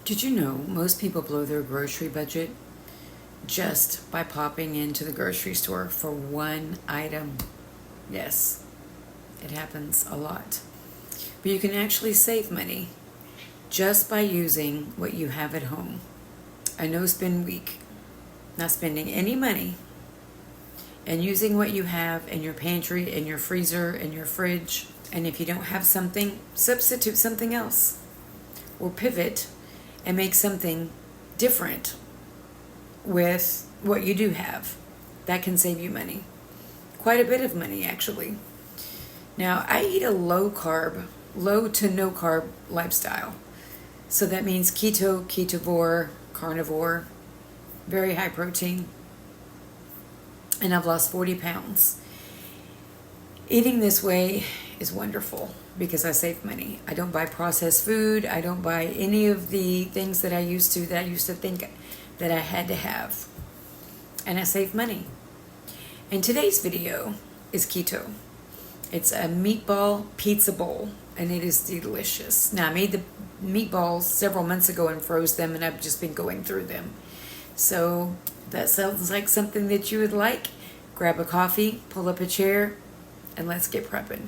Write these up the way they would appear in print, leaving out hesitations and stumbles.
Did you know most people blow their grocery budget just by popping into the grocery store for one item? Yes, it happens a lot. But you can actually save money just by using what you have at home. A no spend week, not spending any money, and using what you have in your pantry, in your freezer, in your fridge. And if you don't have something, substitute something else or pivot and make something different with what you do have. That can save you money. Quite a bit of money, actually. Now, I eat a low to no carb lifestyle. So that means keto, ketovore, carnivore, very high protein. And I've lost 40 pounds. Eating this way is wonderful because I save money. I don't buy processed food. I don't buy any of the things that I used to think that I had to have. And I save money. And today's video is keto. It's a meatball pizza bowl, and it is delicious. Now, I made the meatballs several months ago and froze them, and I've just been going through them. So that sounds like something that you would like. Grab a coffee, pull up a chair, and let's get prepping.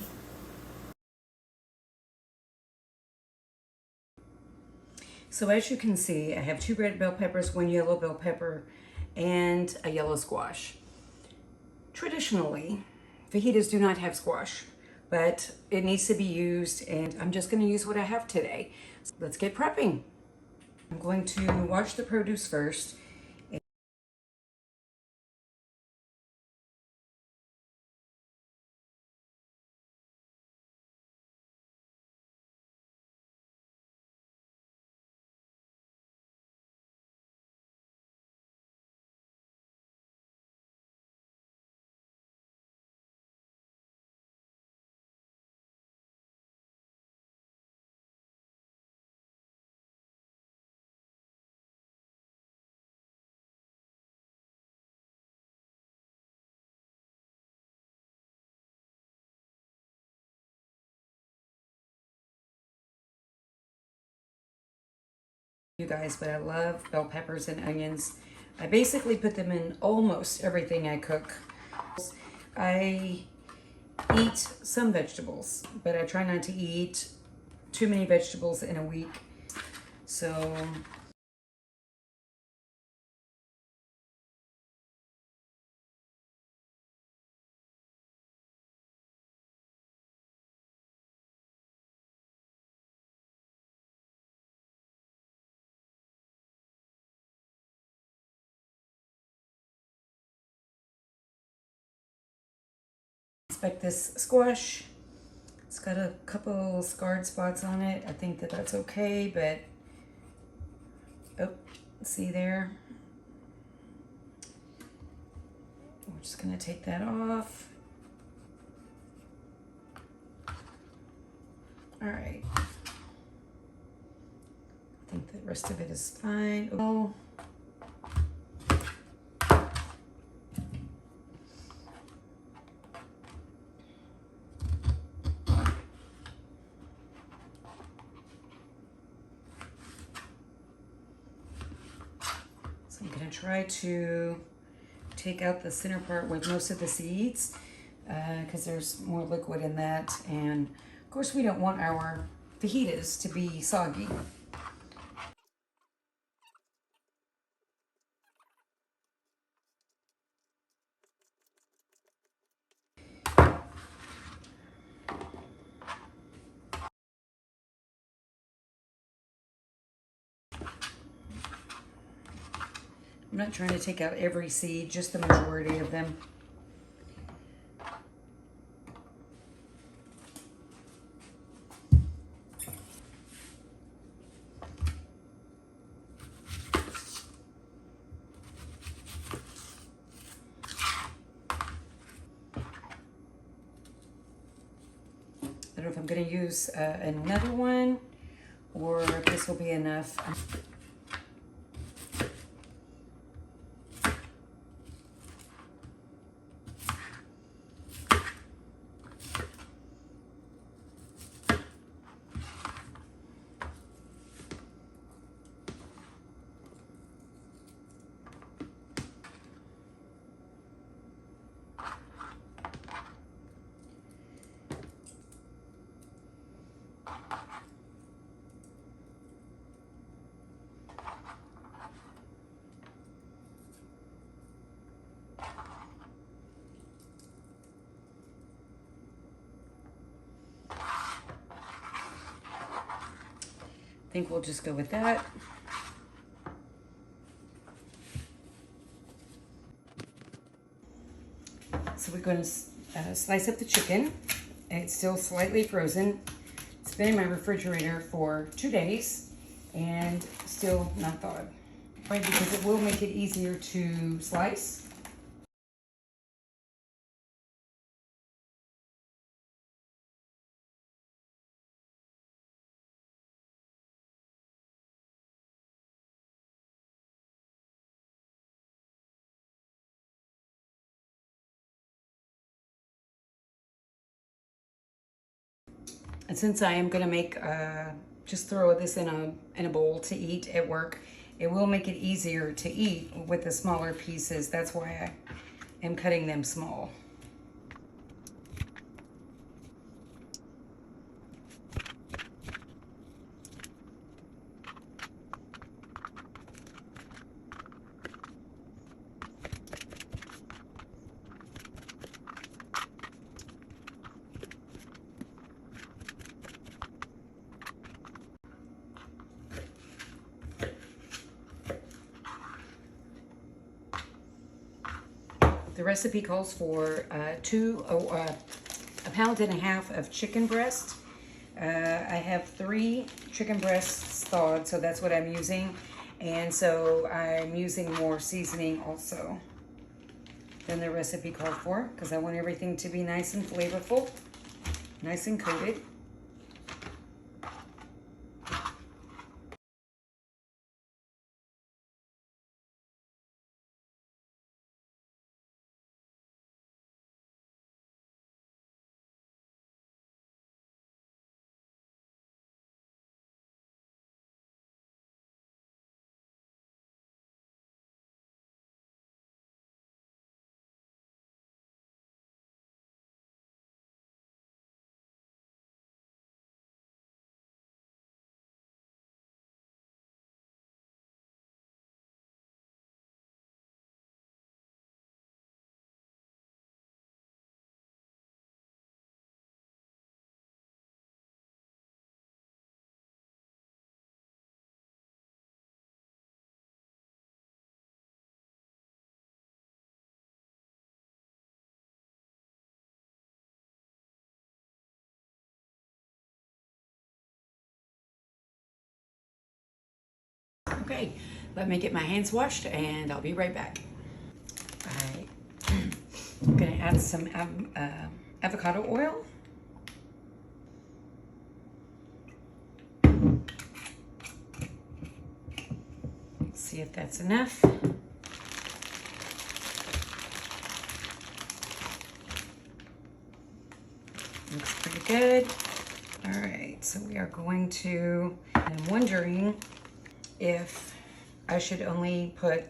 So as you can see, I have 2 red bell peppers, 1 yellow bell pepper, and a yellow squash. Traditionally, fajitas do not have squash, but it needs to be used, and I'm just going to use what I have today. So let's get prepping. I'm going to wash the produce first. You guys, but I love bell peppers and onions. I basically put them in almost everything I cook. I eat some vegetables, but I try not to eat too many vegetables in a week. So inspect this squash. It's got a couple scarred spots on it. I think that that's okay, but oh, see there? We're just gonna take that off. All right. I think the rest of it is fine. Oh. So I'm gonna try to take out the center part with most of the seeds because there's more liquid in that. And of course we don't want our fajitas to be soggy. I'm not trying to take out every seed, just the majority of them. I don't know if I'm going to use another one or if this will be enough. think we'll just go with that. So we're going to slice up the chicken. It's still slightly frozen. It's been in my refrigerator for 2 days and still not thawed. Right, because it will make it easier to slice. And since I am going to make, just throw this in a bowl to eat at work, it will make it easier to eat with the smaller pieces. That's why I am cutting them small. The recipe calls for a pound and a half of chicken breast. I have 3 chicken breasts thawed, so that's what I'm using. And so I'm using more seasoning also than the recipe called for, because I want everything to be nice and flavorful, nice and coated. Okay, let me get my hands washed and I'll be right back. All right, I'm gonna add some avocado oil. See if that's enough. Looks pretty good. All right, so we are going to, I'm wondering if I should only put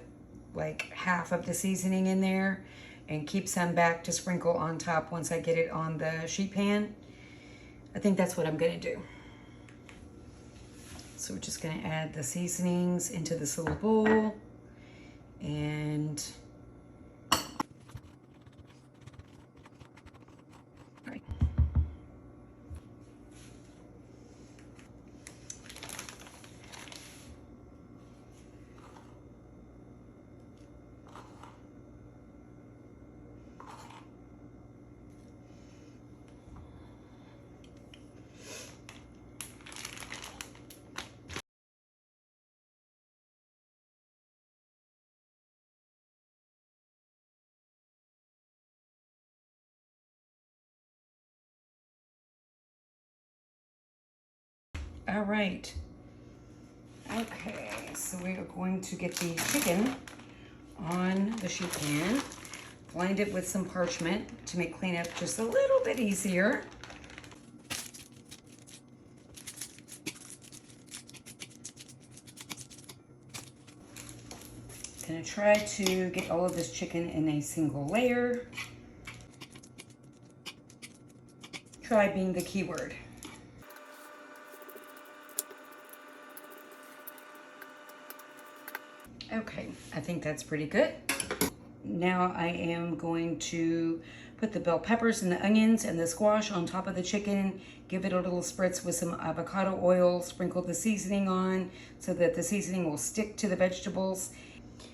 like half of the seasoning in there and keep some back to sprinkle on top once I get it on the sheet pan. I think that's what I'm gonna do. So we're just gonna add the seasonings into this little bowl and all right. Okay, so we are going to get the chicken on the sheet pan, blind it with some parchment to make cleanup just a little bit easier. Gonna try to get all of this chicken in a single layer. Try being the key word. Okay, I think that's pretty good. now I am going to put the bell peppers and the onions and the squash on top of the chicken, give it a little spritz with some avocado oil, sprinkle the seasoning on so that the seasoning will stick to the vegetables.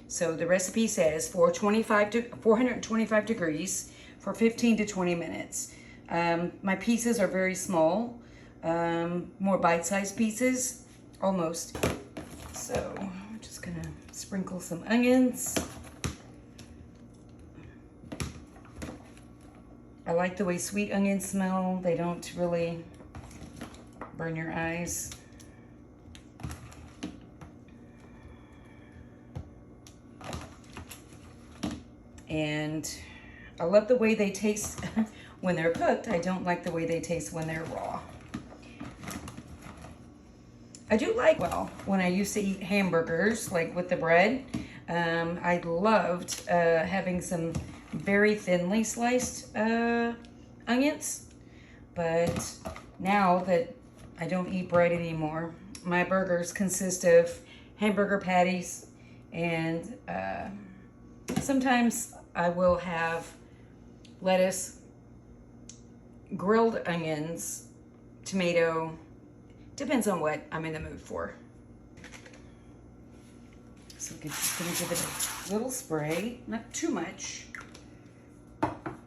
So the recipe says 425 degrees for 15 to 20 minutes. My pieces are very small, more bite-sized pieces, almost. So I'm just gonna sprinkle some onions. I like the way sweet onions smell. They don't really burn your eyes. And I love the way they taste when they're cooked. I don't like the way they taste when they're raw. I do like, well, when I used to eat hamburgers, like with the bread, I loved having some very thinly sliced onions. But now that I don't eat bread anymore, my burgers consist of hamburger patties, and sometimes I will have lettuce, grilled onions, tomato, depends on what I'm in the mood for. So I'm just gonna give it a little spray, not too much,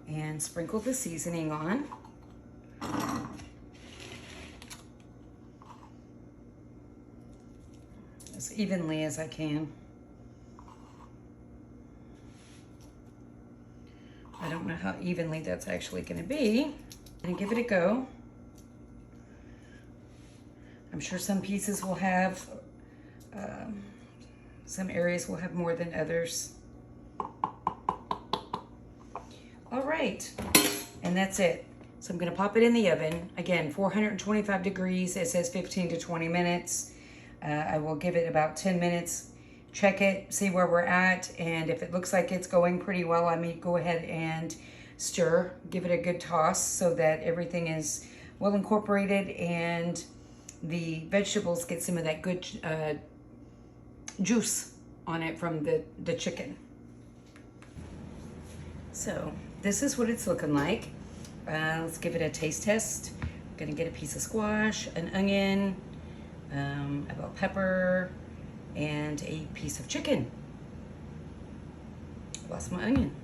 and sprinkle the seasoning on. As evenly as I can. I don't know how evenly that's actually going to be. And give it a go. I'm sure some pieces will have, some areas will have more than others. All right, and that's it. So I'm going to pop it in the oven. Again, 425 degrees. It says 15 to 20 minutes. I will give it about 10 minutes. Check it, see where we're at, and if it looks like it's going pretty well, I may go ahead and stir, give it a good toss so that everything is well incorporated and the vegetables get some of that good juice on it from the chicken. So this is what it's looking like. Let's give it a taste test. I'm gonna get a piece of squash, an onion, a bell pepper, and a piece of chicken. Lost my onion.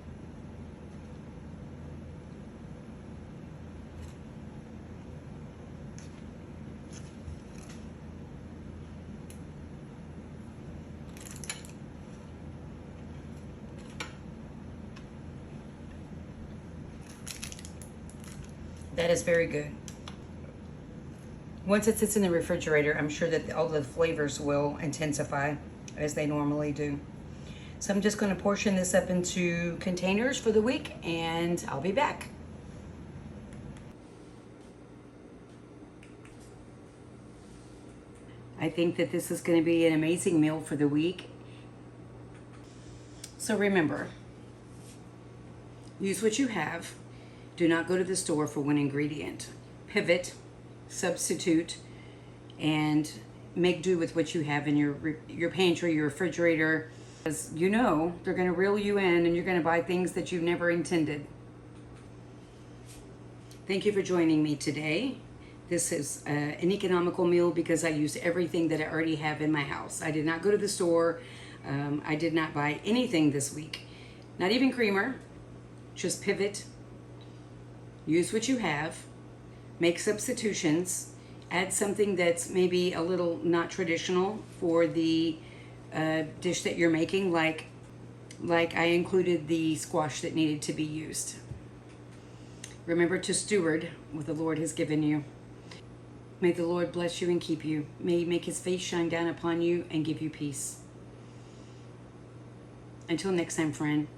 That is very good. Once it sits in the refrigerator, I'm sure that all the flavors will intensify as they normally do. So I'm just going to portion this up into containers for the week, and I'll be back. I think that this is going to be an amazing meal for the week. So remember, use what you have. Do not go to the store for one ingredient. Pivot, substitute, and make do with what you have in your pantry, your refrigerator. Because you know they're going to reel you in and you're going to buy things that you never intended. Thank you for joining me today. This is an economical meal because I use everything that I already have in my house. I did not go to the store. I did not buy anything this week. Not even creamer. Just pivot. Use what you have. Make substitutions. Add something that's maybe a little not traditional for the dish that you're making, like I included the squash that needed to be used. Remember to steward what the Lord has given you. May the Lord bless you and keep you. May He make His face shine down upon you and give you peace. Until next time, friend.